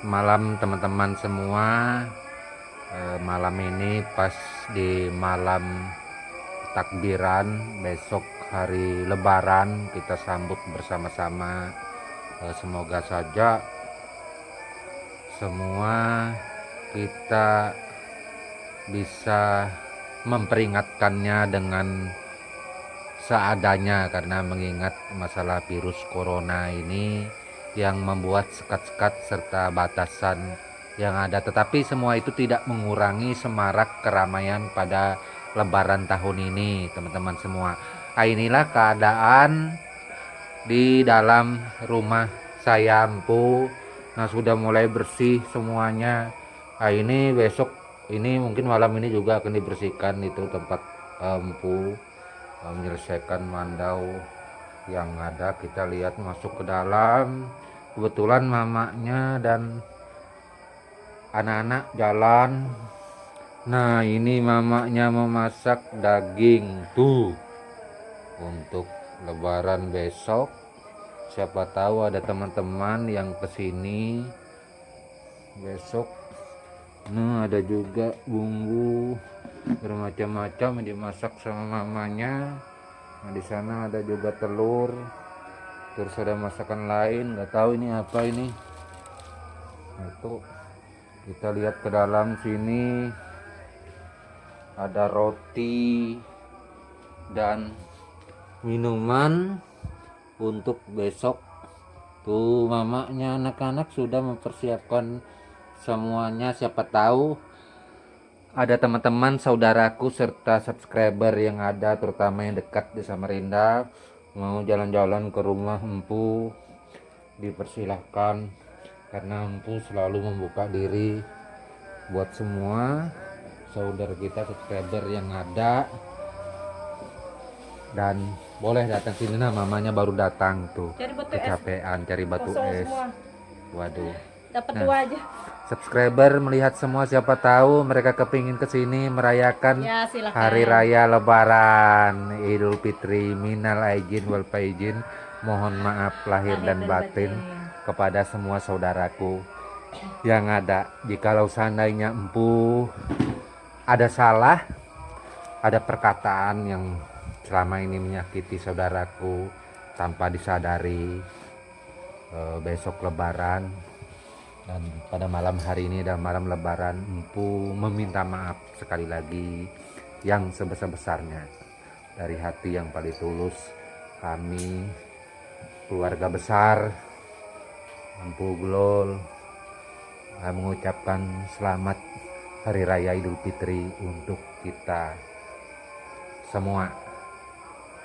malam teman-teman semua. Malam ini pas di malam takbiran, besok hari lebaran kita sambut bersama-sama. Semoga saja semua kita bisa memperingatkannya dengan seadanya, karena mengingat masalah virus corona ini yang membuat sekat-sekat serta batasan yang ada, tetapi semua itu tidak mengurangi semarak keramaian pada lebaran tahun ini teman-teman semua. Inilah keadaan di dalam rumah saya Empu. Nah, sudah mulai bersih semuanya. Ini besok ini mungkin malam ini juga akan dibersihkan itu tempat Empu menyelesaikan mandau yang ada. Kita lihat masuk ke dalam, kebetulan mamanya dan anak-anak jalan. Nah, ini mamanya memasak daging tuh untuk lebaran besok. Siapa tahu ada teman-teman yang kesini besok. Nah, ada juga bumbu bermacam-macam yang dimasak sama mamanya. Nah, di sana ada juga telur. Terus ada masakan lain, nggak tahu ini apa ini. Nah, itu kita lihat ke dalam sini ada roti dan minuman untuk besok. Tuh mamanya anak-anak sudah mempersiapkan semuanya. Siapa tahu ada teman-teman saudaraku serta subscriber yang ada, terutama yang dekat di Samarinda, mau jalan-jalan ke rumah Empu, dipersilahkan, karena Empu selalu membuka diri buat semua saudara kita subscriber yang ada. Dan boleh datang sini. Nah, mamanya baru datang tuh, kecapean cari batu es. Waduh, Dapat dua aja. subscriber melihat semua, siapa tahu mereka kepingin kesini merayakan Ya, silakan. hari raya lebaran Idul Fitri. Minal aidin wal faizin, mohon maaf lahir dan batin kepada semua saudaraku yang ada. Jikalau seandainya Empu ada salah, ada perkataan yang selama ini menyakiti saudaraku tanpa disadari, besok lebaran dan pada malam hari ini dan malam lebaran, Empu meminta maaf sekali lagi yang sebesar-besarnya dari hati yang paling tulus. Kami keluarga besar Empu Glol mengucapkan selamat hari raya Idul Fitri untuk kita semua.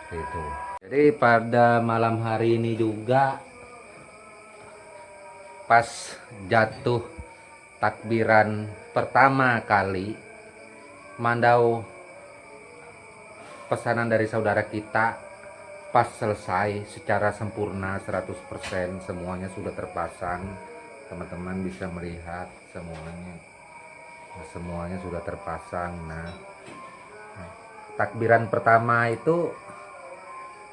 Itu. Jadi pada malam hari ini juga pas jatuh takbiran pertama kali, mandau pesanan dari saudara kita pas selesai secara sempurna 100%, semuanya sudah terpasang. Teman-teman bisa melihat semuanya sudah terpasang. Nah, takbiran pertama itu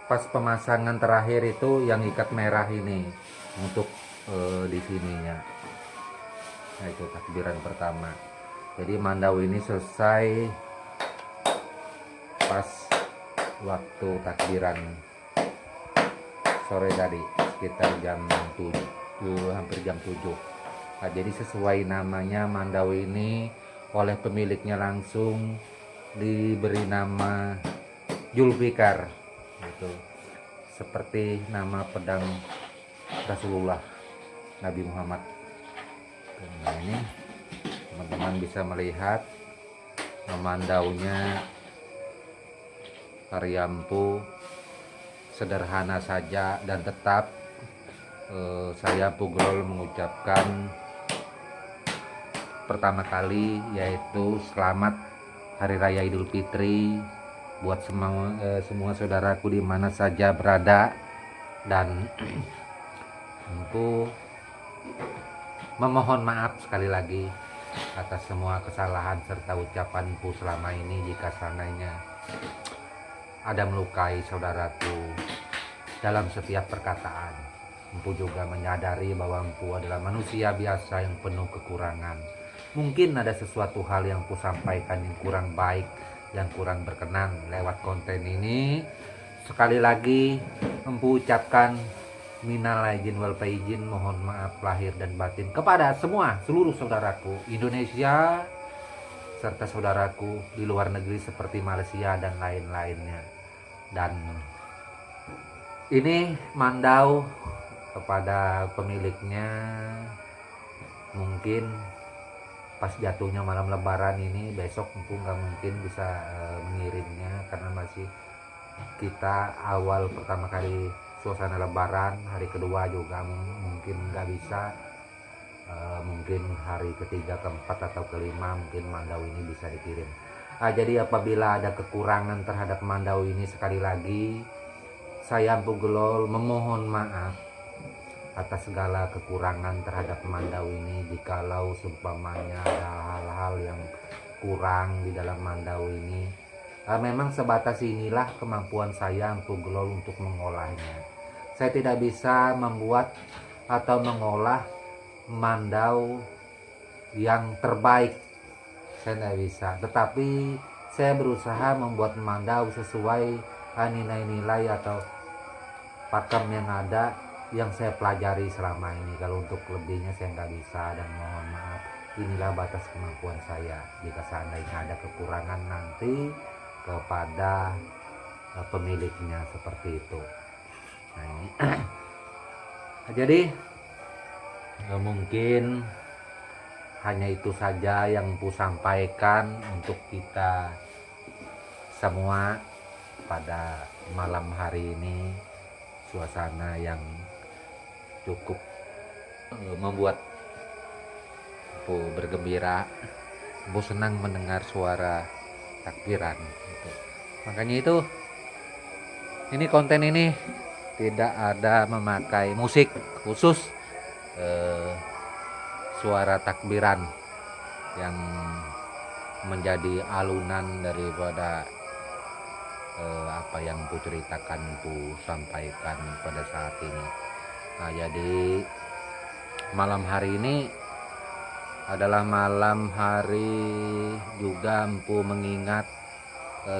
pas pemasangan terakhir itu yang ikat merah ini untuk di sininya. Nah, itu takbiran pertama. Jadi mandau ini selesai pas waktu takbiran sore tadi, sekitar jam 7, hampir jam 7. Nah, jadi sesuai namanya, mandau ini oleh pemiliknya langsung diberi nama Julfikar, itu seperti nama pedang Rasulullah Nabi Muhammad. Nah, ini teman-teman bisa melihat memandaunya karya Empu, sederhana saja dan tetap saya Empu Glol mengucapkan pertama kali yaitu selamat hari raya Idul Fitri buat semua saudaraku di mana saja berada. Dan Empu memohon maaf sekali lagi atas semua kesalahan serta ucapan Empu selama ini, jika seandainya ada melukai saudaraku dalam setiap perkataan. Empu juga menyadari bahwa empu adalah manusia biasa yang penuh kekurangan. Mungkin ada sesuatu hal yang empu sampaikan yang kurang baik, yang kurang berkenan lewat konten ini. Sekali lagi empu ucapkan minal aidin wal faizin, mohon maaf lahir dan batin kepada semua seluruh saudaraku Indonesia serta saudaraku di luar negeri seperti Malaysia dan lain-lainnya. Dan ini mandau kepada pemiliknya, mungkin pas jatuhnya malam lebaran ini, besok empu nggak mungkin bisa mengirimnya karena masih kita awal pertama kali suasana lebaran, hari kedua juga mungkin nggak bisa. Mungkin hari ketiga, keempat atau kelima mungkin mandau ini bisa dikirim. Jadi apabila ada kekurangan terhadap mandau ini, sekali lagi saya Empu Gelol memohon maaf atas segala kekurangan terhadap mandau ini. Jikalau seumpamanya ada hal-hal yang kurang di dalam mandau ini, memang sebatas inilah kemampuan saya Empu Gelol untuk mengolahnya. Saya tidak bisa membuat atau mengolah mandau yang terbaik, saya tidak bisa, tetapi saya berusaha membuat mandau sesuai nilai-nilai atau pakem yang ada yang saya pelajari selama ini. Kalau untuk lebihnya saya nggak bisa, dan mohon maaf, inilah batas kemampuan saya. Jika seandainya ada kekurangan nanti kepada pemiliknya seperti itu. Nah ini jadi mungkin hanya itu saja yang Empu sampaikan untuk kita semua pada malam hari ini. Suasana yang cukup membuat Empu bergembira. Empu senang mendengar suara takbiran gitu. Makanya itu ini konten ini tidak ada memakai musik khusus, suara takbiran yang menjadi alunan daripada apa yang Empu ceritakan, Empu sampaikan pada saat ini. Nah, jadi malam hari ini adalah malam hari juga Empu mengingat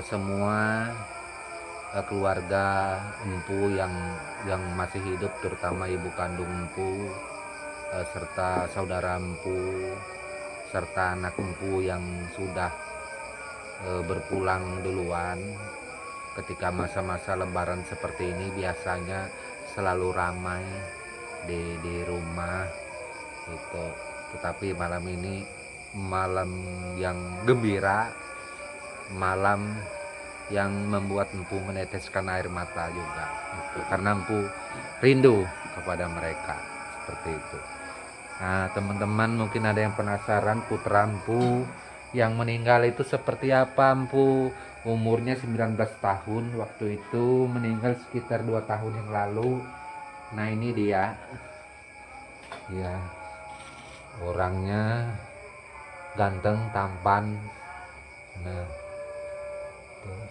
semua keluarga Empu yang masih hidup, terutama ibu kandung Empu, serta saudara Empu, serta anak Empu yang sudah berpulang duluan. Ketika masa-masa lebaran seperti ini biasanya selalu ramai di rumah gitu. Tetapi malam ini malam yang gembira, malam yang membuat Empu meneteskan air mata juga gitu. Karena Empu rindu kepada mereka seperti itu. Nah, teman-teman mungkin ada yang penasaran putra Empu yang meninggal itu seperti apa. Empu umurnya 19 tahun waktu itu, meninggal sekitar 2 tahun yang lalu. Nah ini dia ya, orangnya ganteng, tampan. Nah tuh,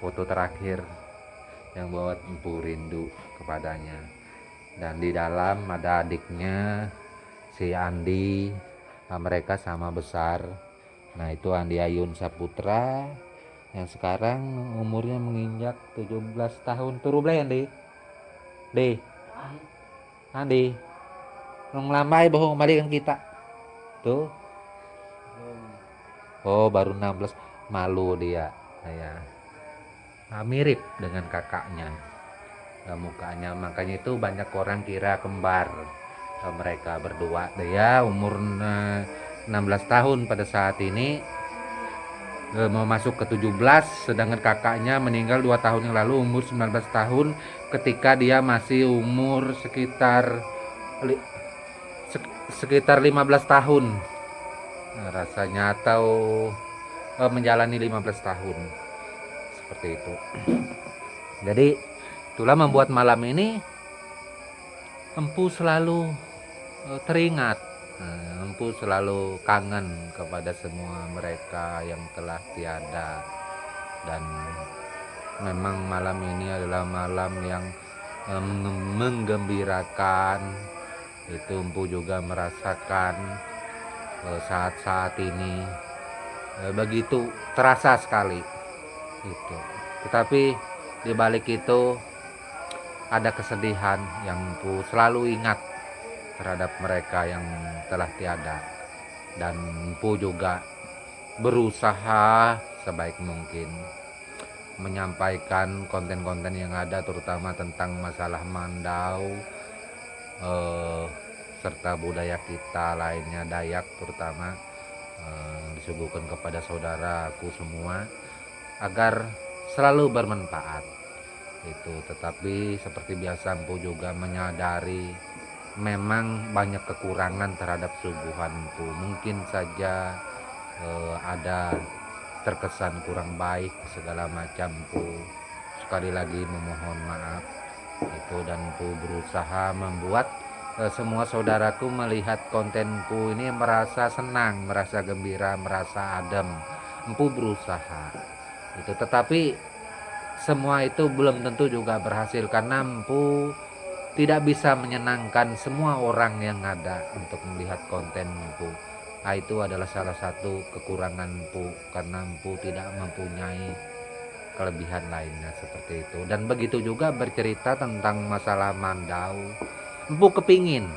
foto terakhir yang buat Empu rindu kepadanya. Dan di dalam ada adiknya si Andi, mereka sama besar. Nah itu Andi Ayun Saputra yang sekarang umurnya menginjak 17 tahun. Turu belai Andi? Andi ngelambai bohong balikan kita tuh. Oh baru 16, malu dia ya. Mirip dengan kakaknya mukanya, makanya itu banyak orang kira kembar mereka berdua. Dia umur 16 tahun pada saat ini, mau masuk ke 17, sedangkan kakaknya meninggal 2 tahun yang lalu umur 19 tahun ketika dia masih umur sekitar 15 tahun rasanya, atau menjalani 15 tahun seperti itu. Jadi itulah membuat malam ini Empu selalu teringat, Empu selalu kangen kepada semua mereka yang telah tiada. Dan memang malam ini adalah malam yang menggembirakan. Itu Empu juga merasakan saat-saat ini begitu terasa sekali itu. Tetapi di balik itu ada kesedihan yang Empu selalu ingat terhadap mereka yang telah tiada, dan Empu juga berusaha sebaik mungkin menyampaikan konten-konten yang ada, terutama tentang masalah Mandau eh, serta budaya kita lainnya, Dayak terutama, disuguhkan kepada saudaraku semua agar selalu bermanfaat itu. Tetapi seperti biasa Empu juga menyadari memang banyak kekurangan terhadap suguhan Empu. Mungkin saja ada terkesan kurang baik segala macam. Empu sekali lagi memohon maaf itu, dan Empu berusaha membuat semua saudaraku melihat kontenku ini merasa senang, merasa gembira, merasa adem. Empu berusaha itu, tetapi semua itu belum tentu juga berhasil karena Empu tidak bisa menyenangkan semua orang yang ada untuk melihat konten Empu. Nah, itu adalah salah satu kekurangan Empu karena Empu tidak mempunyai kelebihan lainnya seperti itu. Dan begitu juga bercerita tentang masalah Mandau, Empu kepingin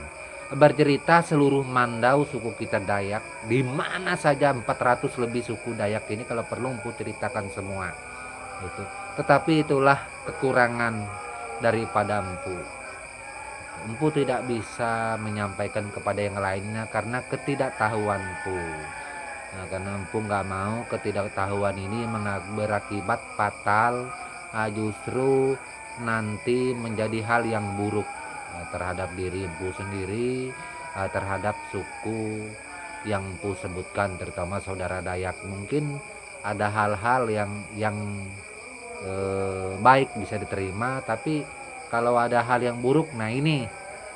bercerita seluruh Mandau suku kita Dayak, di mana saja 400 lebih suku Dayak ini kalau perlu Empu ceritakan semua itu. Tetapi itulah kekurangan daripada Empu. Empu tidak bisa menyampaikan kepada yang lainnya karena ketidaktahuanku. Nah, karena Empu nggak mau ketidaktahuan ini berakibat fatal, justru nanti menjadi hal yang buruk terhadap diri Empu sendiri, terhadap suku yang Empu sebutkan, terutama saudara Dayak. Mungkin ada hal-hal yang baik bisa diterima, tapi kalau ada hal yang buruk, nah ini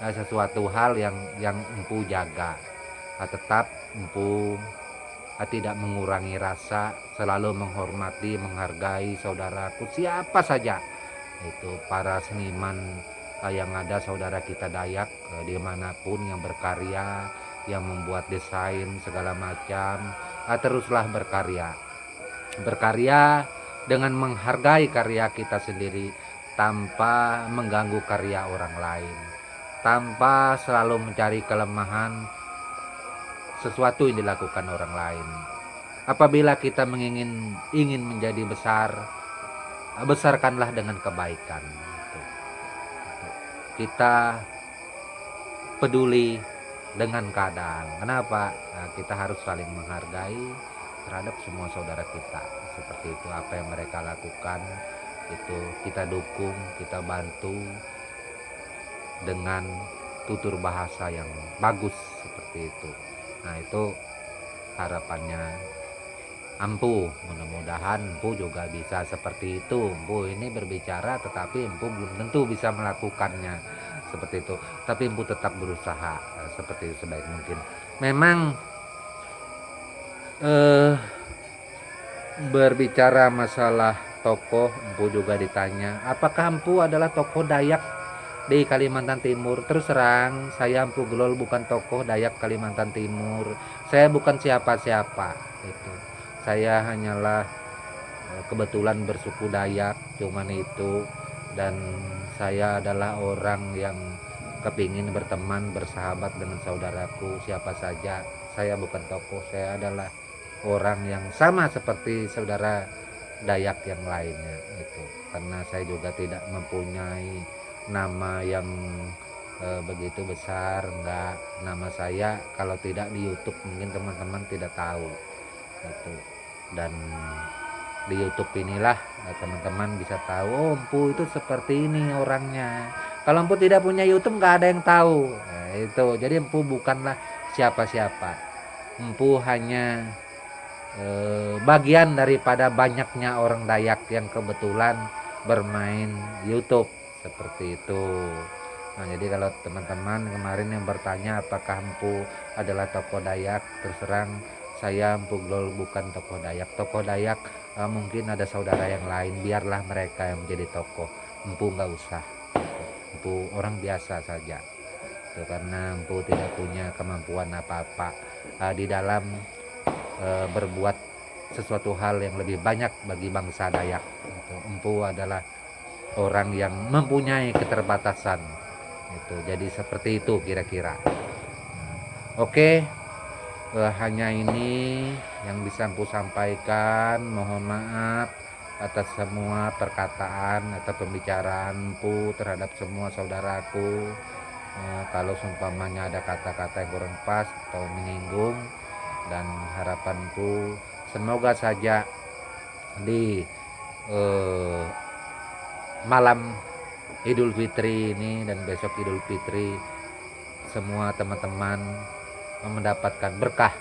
sesuatu hal yang Empu jaga. Tetap Empu tidak mengurangi rasa, selalu menghormati, menghargai saudaraku siapa saja itu, para seniman yang ada, saudara kita Dayak dimanapun yang berkarya, yang membuat desain segala macam, teruslah berkarya dengan menghargai karya kita sendiri, tanpa mengganggu karya orang lain, tanpa selalu mencari kelemahan sesuatu yang dilakukan orang lain. Apabila kita ingin menjadi besar, besarkanlah dengan kebaikan. Kita peduli dengan keadaan. Kenapa? Nah, kita harus saling menghargai terhadap semua saudara kita. Seperti itu, apa yang mereka lakukan itu kita dukung, kita bantu dengan tutur bahasa yang bagus seperti itu. Nah, itu harapannya Empu. Mudah-mudahan Empu juga bisa seperti itu. Empu ini berbicara, tetapi Empu belum tentu bisa melakukannya seperti itu. Tapi Empu tetap berusaha seperti itu sebaik mungkin. Memang berbicara masalah tokoh, Empu juga ditanya, apakah Empu adalah tokoh Dayak di Kalimantan Timur? Terus terang, saya Empu Gelol bukan tokoh Dayak Kalimantan Timur. Saya bukan siapa-siapa itu. Saya hanyalah kebetulan bersuku Dayak, cuman itu. Dan saya adalah orang yang kepingin berteman, bersahabat dengan saudaraku siapa saja. Saya bukan tokoh, saya adalah orang yang sama seperti saudara Dayak yang lainnya itu. Karena saya juga tidak mempunyai nama yang begitu besar, enggak. Nama saya kalau tidak di YouTube mungkin teman-teman tidak tahu itu. Dan di YouTube inilah teman-teman bisa tahu, oh Empu itu seperti ini orangnya. Kalau Empu tidak punya YouTube nggak ada yang tahu. Nah, itu. Jadi Empu bukanlah siapa-siapa. Empu hanya bagian daripada banyaknya orang Dayak yang kebetulan bermain YouTube seperti itu. Nah, jadi kalau teman-teman kemarin yang bertanya apakah Empu adalah tokoh Dayak, terserang saya Empu Glol bukan tokoh Dayak. Tokoh Dayak mungkin ada saudara yang lain, biarlah mereka yang menjadi tokoh. Empu nggak usah. Empu orang biasa saja. Itu karena Empu tidak punya kemampuan apa-apa di dalam berbuat sesuatu hal yang lebih banyak bagi bangsa Dayak. Gitu. Empu adalah orang yang mempunyai keterbatasan. Itu jadi seperti itu kira-kira. Oke, hanya ini yang bisa Empu sampaikan. Mohon maaf atas semua perkataan atau pembicaraan Empu terhadap semua saudaraku. Kalau seumpamanya ada kata-kata yang kurang pas atau menyinggung, dan harapanku semoga saja di malam Idul Fitri ini dan besok Idul Fitri semua teman-teman mendapatkan berkah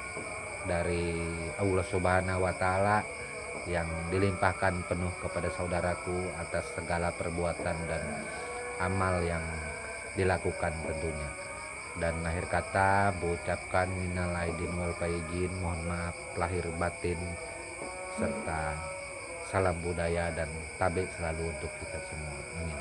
dari Allah Subhanahu wa Ta'ala yang dilimpahkan penuh kepada saudaraku atas segala perbuatan dan amal yang dilakukan tentunya. Dan akhir kata mengucapkan minal aidin wal faizin, mohon maaf lahir batin, serta salam budaya dan tabik selalu untuk kita semua. Amin.